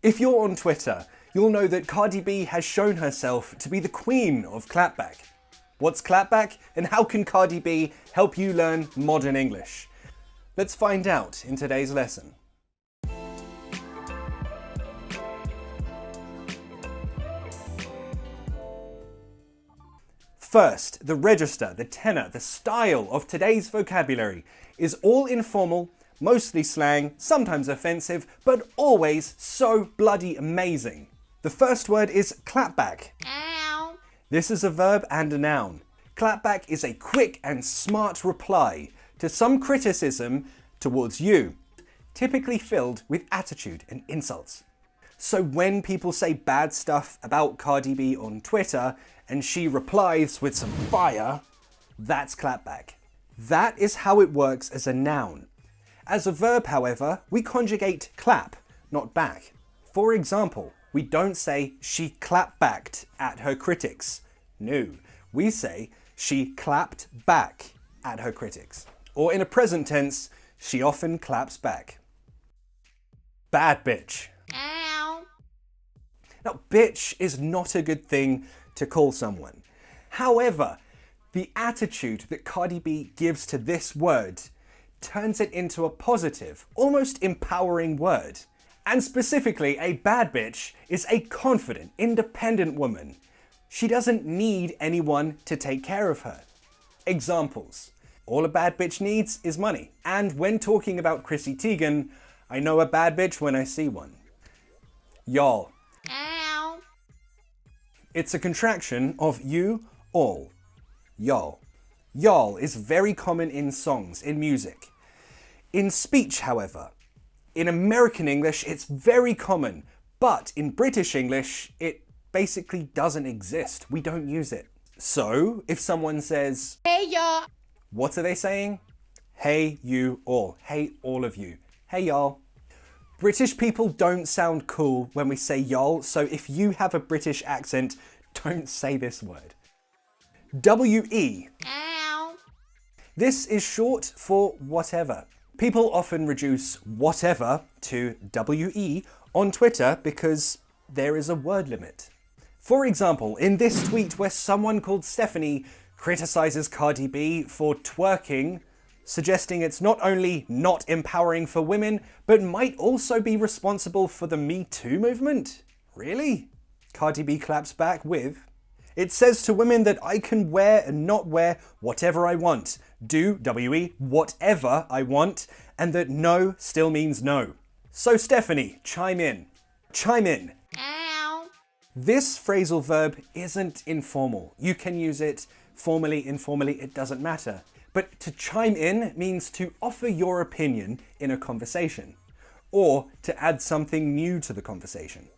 If you're on Twitter, you'll know that Cardi B has shown herself to be the queen of clapback. What's clapback, and how can Cardi B help you learn modern English? Let's find out in today's lesson. First, the register, the tenor, the style of today's vocabulary is all informal, mostly slang, sometimes offensive, but always so bloody amazing. The first word is clapback. Ow. This is a verb and a noun. Clapback is a quick and smart reply to some criticism towards you, typically filled with attitude and insults. So when people say bad stuff about Cardi B on Twitter and she replies with some fire, that's clapback. That is how it works as a noun. As a verb, however, we conjugate clap, not back. For example, we don't say she clapbacked at her critics. No, we say she clapped back at her critics. Or in a present tense, she often claps back. Bad bitch. Ow. Now, bitch is not a good thing to call someone. However, the attitude that Cardi B gives to this word turns it into a positive, almost empowering word. And specifically, a bad bitch is a confident, independent woman. She doesn't need anyone to take care of her. Examples. All a bad bitch needs is money. And when talking about Chrissy Teigen, I know a bad bitch when I see one. Y'all. Ow. It's a contraction of you, all. Y'all. Y'all is very common in songs, in music. In speech, however, in American English, it's very common, but in British English, it basically doesn't exist. We don't use it. So, if someone says, Hey, y'all. what are they saying? Hey, you all. Hey, all of you. Hey, y'all. British people don't sound cool when we say y'all, so if you have a British accent, don't say this word. W-E. Ow. This is short for whatever. People often reduce whatever to WE on Twitter because there is a word limit. For example, in this tweet where someone called Stephanie criticizes Cardi B for twerking, suggesting it's not only not empowering for women, but might also be responsible for the Me Too movement. Really? Cardi B claps back with, it says to women that I can wear and not wear whatever I want, do, W-E, whatever I want, and that no still means no. So Stephanie, chime in. Chime in. Ow. This phrasal verb isn't informal. You can use it formally, informally, it doesn't matter. But to chime in means to offer your opinion in a conversation, or to add something new to the conversation.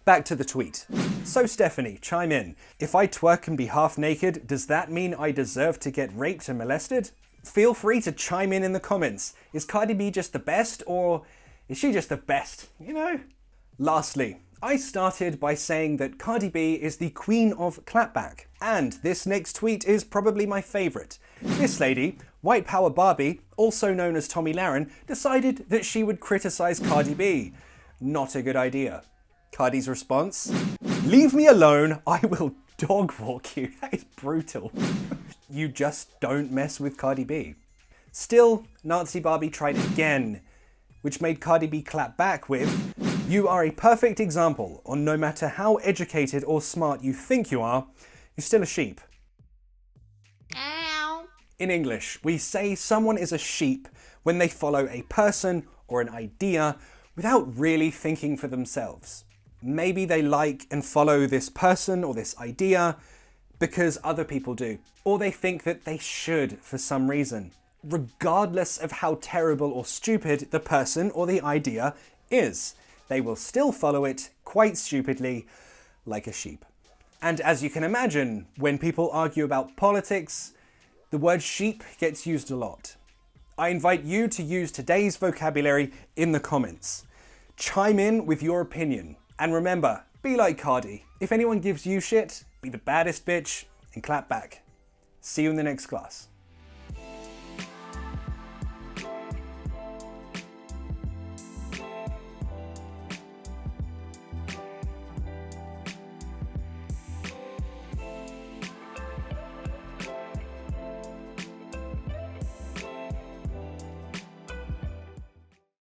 Back to the tweet. So Stephanie, chime in. If I twerk and be half naked, does that mean I deserve to get raped and molested? Feel free to chime in the comments. Is Cardi B just the best, or is she just the best, you know? Lastly, I started by saying that Cardi B is the queen of clapback, and this next tweet is probably my favourite. This lady, White Power Barbie, also known as Tommy Lahren, decided that she would criticise Cardi B. Not a good idea. Cardi's response? Leave me alone, I will dog walk you. That is brutal. You just don't mess with Cardi B. Still, Nazi Barbie tried again, which made Cardi B clap back with, you are a perfect example on no matter how educated or smart you think you are, you're still a sheep. Ow. In English, we say someone is a sheep when they follow a person or an idea without really thinking for themselves. Maybe they like and follow this person or this idea because other people do, or they think that they should for some reason, regardless of how terrible or stupid the person or the idea is. They will still follow it quite stupidly, like a sheep. And as you can imagine, when people argue about politics, the word sheep gets used a lot. I invite you to use today's vocabulary in the comments. Chime in with your opinion. And remember, be like Cardi. If anyone gives you shit, be the baddest bitch and clap back. See you in the next class.